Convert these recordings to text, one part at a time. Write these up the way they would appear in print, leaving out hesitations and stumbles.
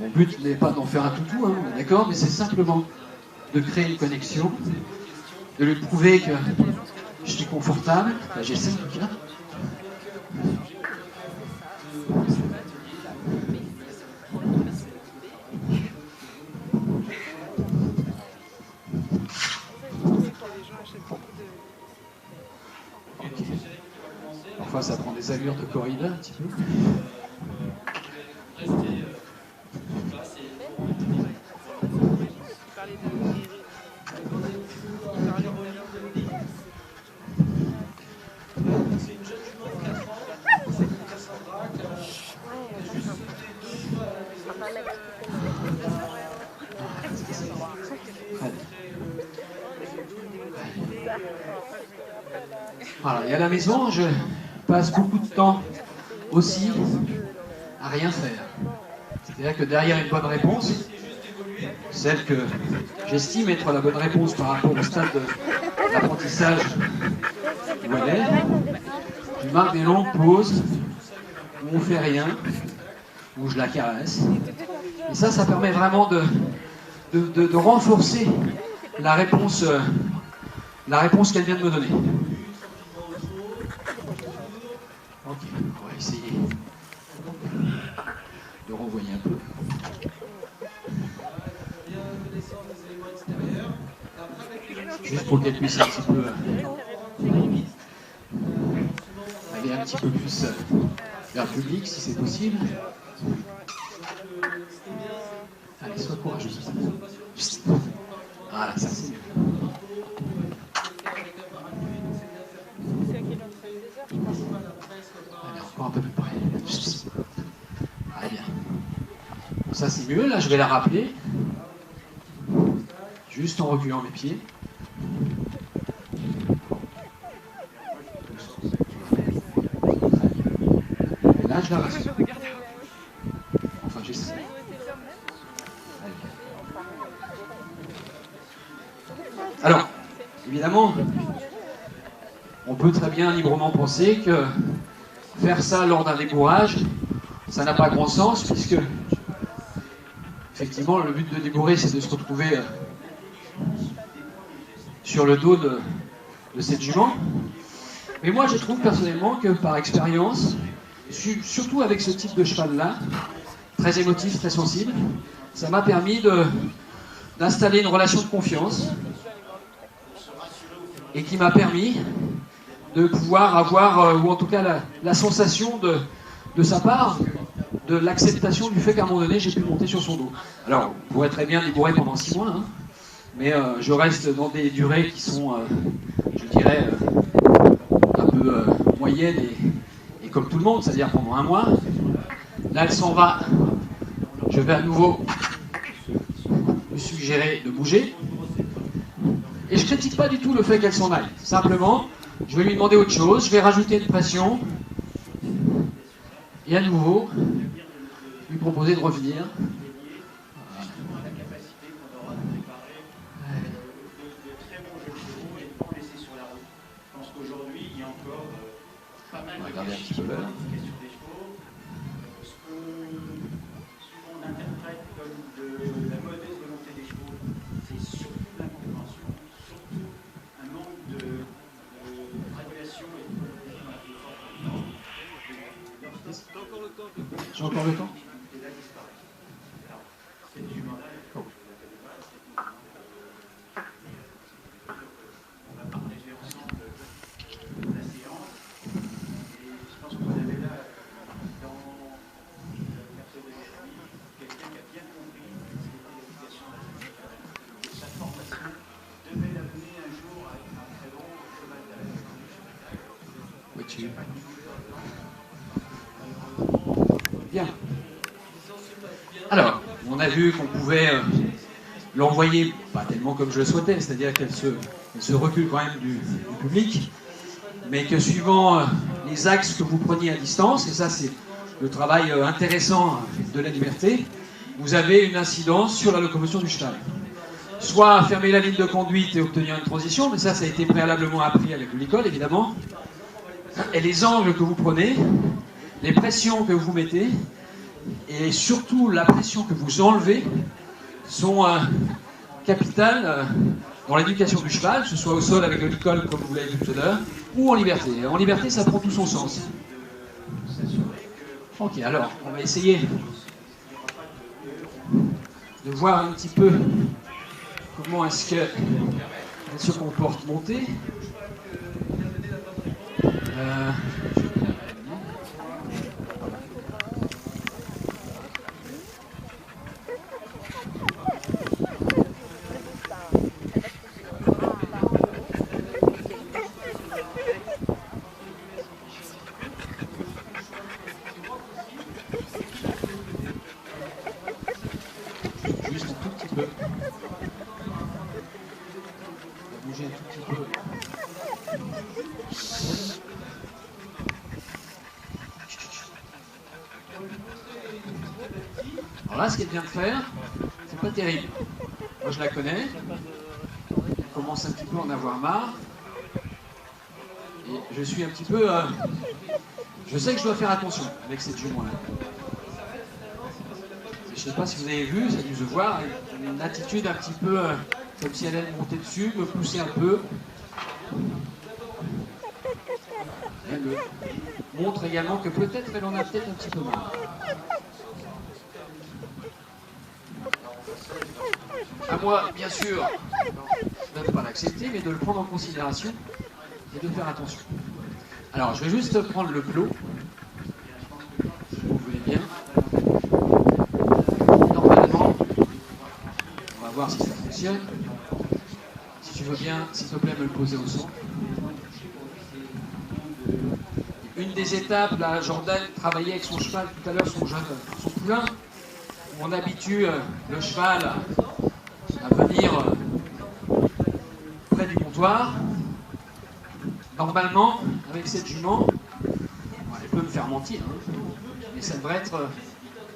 Mon but n'est pas d'en faire un toutou, hein, d'accord, mais c'est simplement de créer une connexion, de lui prouver que je suis confortable, enfin, j'essaie en tout cas. Okay. Parfois ça prend des allures de corrida un petit peu. Voilà, et à la maison, je passe beaucoup de temps aussi à rien faire. C'est-à-dire que derrière une bonne réponse, celle que j'estime être la bonne réponse par rapport au stade de l'apprentissage où elle est, je marque des longues pauses où on ne fait rien, où je la caresse. Et ça permet vraiment de renforcer la réponse qu'elle vient de me donner. Ok, on va essayer de renvoyer un peu. Juste pour qu'elle puisse un petit peu aller un petit peu plus vers le public, si c'est possible. Allez, sois courageuse. Voilà, ça c'est mieux. Allez, encore un peu plus près. Allez, bien. Ça c'est mieux, là je vais la rappeler. Juste en reculant mes pieds. Et là je la rassure. Enfin j'essaie. Alors, évidemment, on peut très bien librement penser que faire ça lors d'un débourrage, ça n'a pas grand sens, puisque effectivement le but de débourrer c'est de se retrouver sur le dos de cette jument. Mais moi je trouve personnellement que par expérience, surtout avec ce type de cheval-là, très émotif, très sensible, ça m'a permis d'installer une relation de confiance et qui m'a permis de pouvoir avoir, ou en tout cas la sensation de sa part, de l'acceptation du fait qu'à un moment donné j'ai pu monter sur son dos. Alors, on pourrait très bien débourrer pendant 6 mois, hein, mais je reste dans des durées qui sont, je dirais, un peu moyennes et comme tout le monde, c'est-à-dire pendant 1 mois. Là, elle s'en va. Je vais à nouveau lui suggérer de bouger. Et je ne critique pas du tout le fait qu'elle s'en aille. Simplement, je vais lui demander autre chose, je vais rajouter une pression. Et à nouveau, lui proposer de revenir. On va regarder un petit peu l'heure. J'ai encore le temps. Oh. On va partager ensemble la séance. Et je pense que vous avez là, dans le quartier de Jérémy, quelqu'un qui a bien compris ce qu'était l'éducation nationale. Et sa formation devait l'amener un jour à être un très bon cheval d'âge. Oui, tu bien. Alors, on a vu qu'on pouvait l'envoyer, pas tellement comme je le souhaitais, c'est-à-dire qu'elle se recule quand même du public, mais que suivant les axes que vous preniez à distance, et ça c'est le travail intéressant de la liberté, vous avez une incidence sur la locomotion du cheval. Soit fermer la ligne de conduite et obtenir une transition, mais ça a été préalablement appris avec l'école évidemment, et les angles que vous prenez, les pressions que vous mettez, et surtout la pression que vous enlevez sont capitales dans l'éducation du cheval, que ce soit au sol avec le licol comme vous l'avez vu tout à l'heure, ou en liberté. En liberté, ça prend tout son sens. Ok, alors, on va essayer de voir un petit peu comment est-ce qu'elle se comporte montée. Juste un tout petit peu. On va bouger un tout petit peu. Alors là, ce qu'elle vient de faire, c'est pas terrible. Moi, je la connais. Elle commence un petit peu à en avoir marre. Et je suis un petit peu... je sais que je dois faire attention avec cette jument-là. Je ne sais pas si vous avez vu, ça a dû se voir, une attitude un petit peu comme si elle allait monter dessus, me pousser un peu. Elle me montre également que peut-être elle en a peut-être un petit peu marre. À moi, bien sûr, de ne pas l'accepter, mais de le prendre en considération et de faire attention. Alors, je vais juste prendre le plot, si vous voulez bien. Normalement, on va voir si ça fonctionne. Si tu veux bien, s'il te plaît, me le poser au centre. Une des étapes, là, Jordan travaillait avec son cheval tout à l'heure, son poulain. On habitue le cheval à venir près du comptoir. Normalement, avec cette jument, elle peut me faire mentir, hein, mais ça devrait être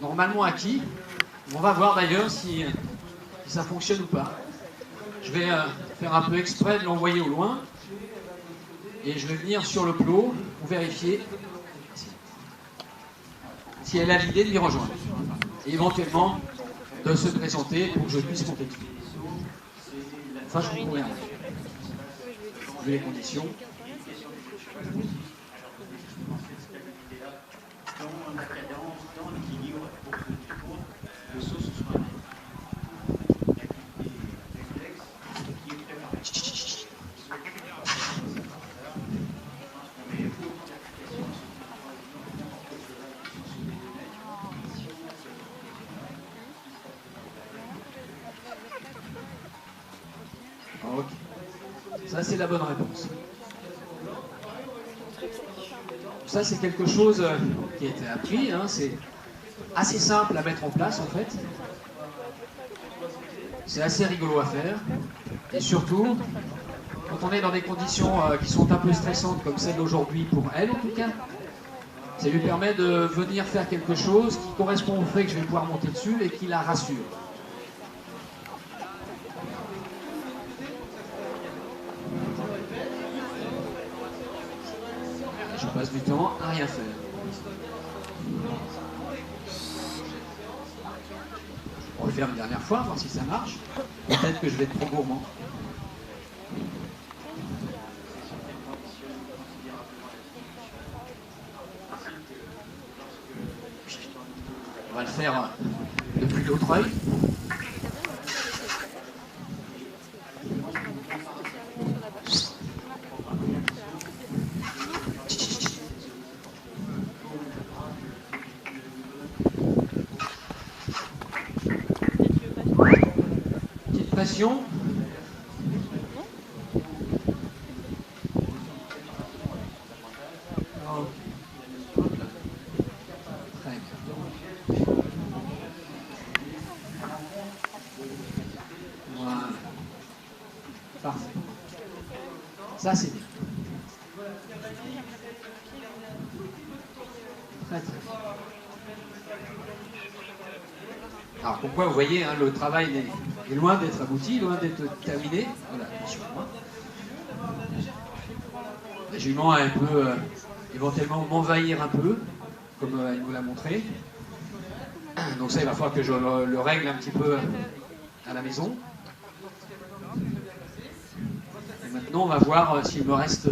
normalement acquis. On va voir d'ailleurs si ça fonctionne ou pas. Je vais faire un peu exprès de l'envoyer au loin et je vais venir sur le plot pour vérifier si elle a l'idée de m'y rejoindre et éventuellement de se présenter pour que je puisse monter dessus. Enfin, je vous promets, vu les conditions. Dans la cadence, dans l'équilibre, pour que le saut se soit réflexe qui est préparé. Ok. Ça, c'est la bonne réponse. Ça, c'est quelque chose qui a été appris. Hein, c'est assez simple à mettre en place, en fait. C'est assez rigolo à faire. Et surtout, quand on est dans des conditions qui sont un peu stressantes, comme celle d'aujourd'hui, pour elle en tout cas, ça lui permet de venir faire quelque chose qui correspond au fait que je vais pouvoir monter dessus et qui la rassure. Je passe du temps à rien faire. On va le faire une dernière fois, voir si ça marche. Peut-être que je vais être trop gourmand. On va le faire depuis l'autre œil. Petite pression. Très bien. Voilà. Parfait. Ça, c'est bien. Très, très bien. Alors pourquoi, vous voyez, hein, le travail est loin d'être abouti, loin d'être terminé. Voilà, attention à moi. La jument, elle peut éventuellement m'envahir un peu, comme elle nous l'a montré. Donc ça, il va falloir que je le règle un petit peu à la maison. Et maintenant, on va voir s'il me reste...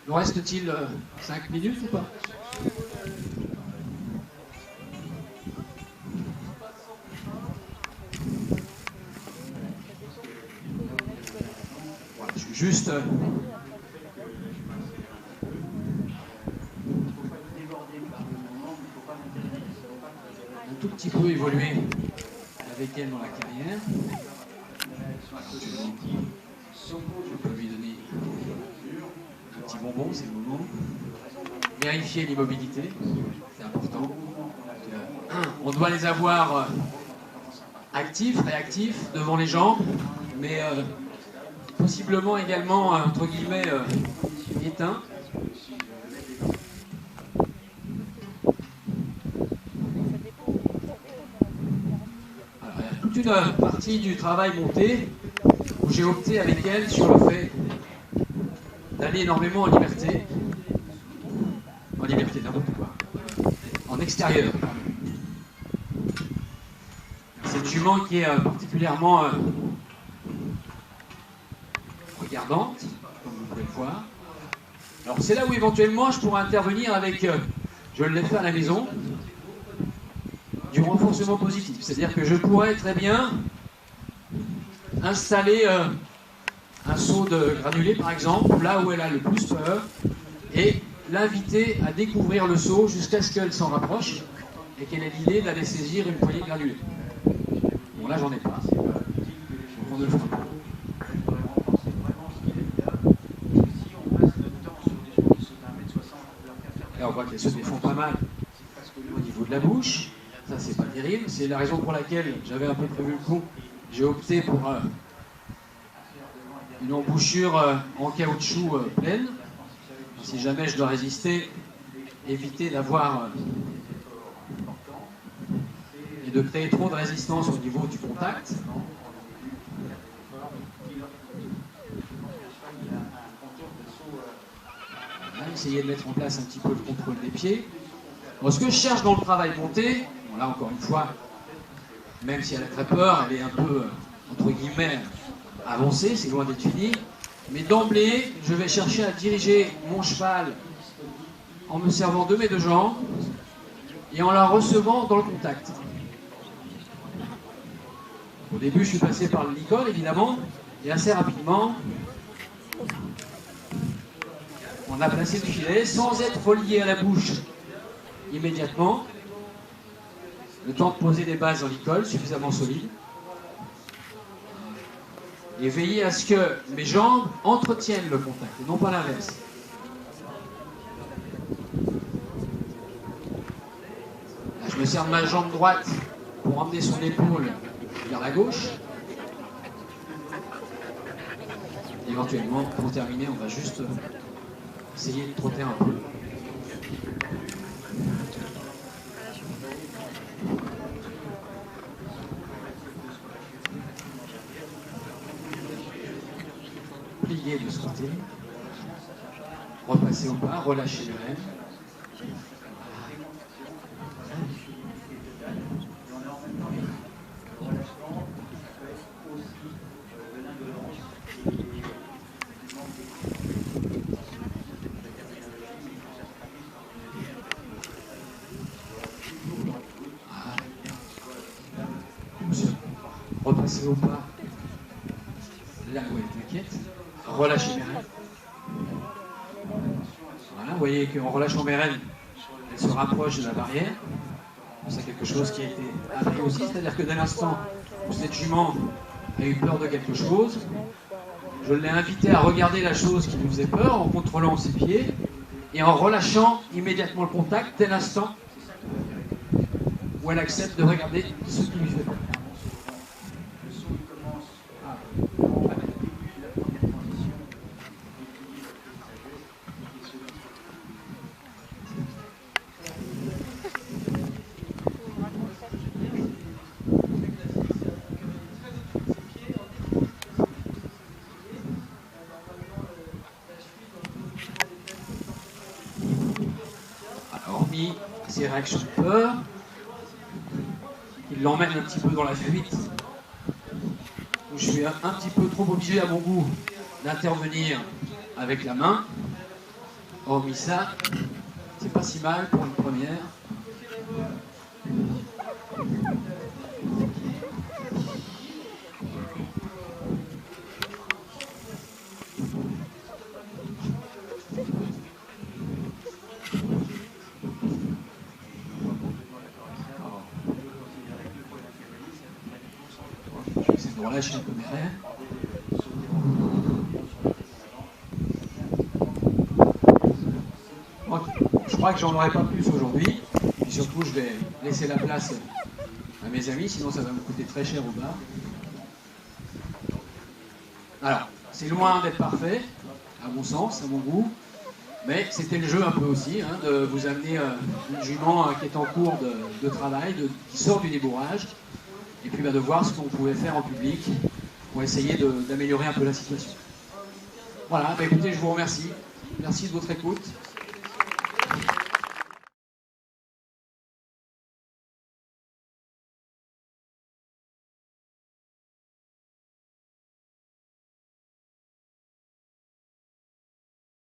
Me reste-t-il 5 minutes ou pas? Voilà, je suis juste... un tout petit peu évolué avec elle dans la carrière. Je peux lui donner un petit bonbon, c'est le moment. Vérifier l'immobilité, c'est important. On doit les avoir actifs, réactifs, devant les jambes, mais possiblement également, entre guillemets, éteints. Alors, il y a toute une partie du travail monté où j'ai opté avec elle sur le fait d'aller énormément en liberté. En liberté, n'importe quoi. En extérieur. Cette jument qui est particulièrement regardante, comme vous pouvez le voir. Alors c'est là où éventuellement je pourrais intervenir avec, je l'ai fait à la maison, du renforcement positif. C'est-à-dire que je pourrais très bien installer un seau de granulés par exemple, là où elle a le plus peur, et l'inviter à découvrir le seau jusqu'à ce qu'elle s'en rapproche et qu'elle ait l'idée d'aller saisir une poignée de granulés. Bon là j'en ai pas, donc on ne le fera pas. Là on voit qu'elle se défend pas mal au niveau de la bouche, ça c'est pas terrible, c'est la raison pour laquelle j'avais un peu prévu le coup, j'ai opté pour une embouchure en caoutchouc pleine. Si jamais je dois résister, éviter d'avoir et de créer trop de résistance au niveau du contact. Voilà, essayer de mettre en place un petit peu le contrôle des pieds. Bon, ce que je cherche dans le travail monté, bon là encore une fois, même si elle a très peur, elle est un peu, entre guillemets, avancée, c'est loin d'être fini. Mais d'emblée, je vais chercher à diriger mon cheval en me servant de mes deux jambes et en la recevant dans le contact. Au début, je suis passé par le licol, évidemment, et assez rapidement, on a placé le filet sans être relié à la bouche immédiatement. Le temps de poser des bases en licol suffisamment solides. Et veiller à ce que mes jambes entretiennent le contact, et non pas l'inverse. Là, je me sers de ma jambe droite pour emmener son épaule vers la gauche. Éventuellement, pour terminer, on va juste essayer de trotter un peu. Plier de ce côté, repasser au pas, relâcher les rênes. Repasser au pas, là où elle t'inquiète. Relâchez mes rênes. Voilà, vous voyez qu'en relâchant mes rênes, elle se rapproche de la barrière. C'est quelque chose qui a été appris aussi, c'est-à-dire que dès l'instant où cette jument a eu peur de quelque chose, je l'ai invitée à regarder la chose qui lui faisait peur en contrôlant ses pieds et en relâchant immédiatement le contact dès l'instant où elle accepte de regarder ce qui lui fait peur. Hormis ces réactions de peur, il l'emmène un petit peu dans la fuite. Donc, je suis un petit peu trop obligé à mon goût d'intervenir avec la main. Hormis ça, c'est pas si mal pour une première. Je vais essayer de relâcher un peu mes rêves. Je crois que j'en aurai pas plus aujourd'hui. Et surtout, je vais laisser la place à mes amis, sinon ça va me coûter très cher au bar. Alors, c'est loin d'être parfait, à mon sens, à mon goût, mais c'était le jeu un peu aussi, hein, de vous amener une jument qui est en cours de travail, qui sort du débourrage, et puis de voir ce qu'on pouvait faire en public pour essayer d'améliorer un peu la situation. Voilà, écoutez, je vous remercie. Merci de votre écoute.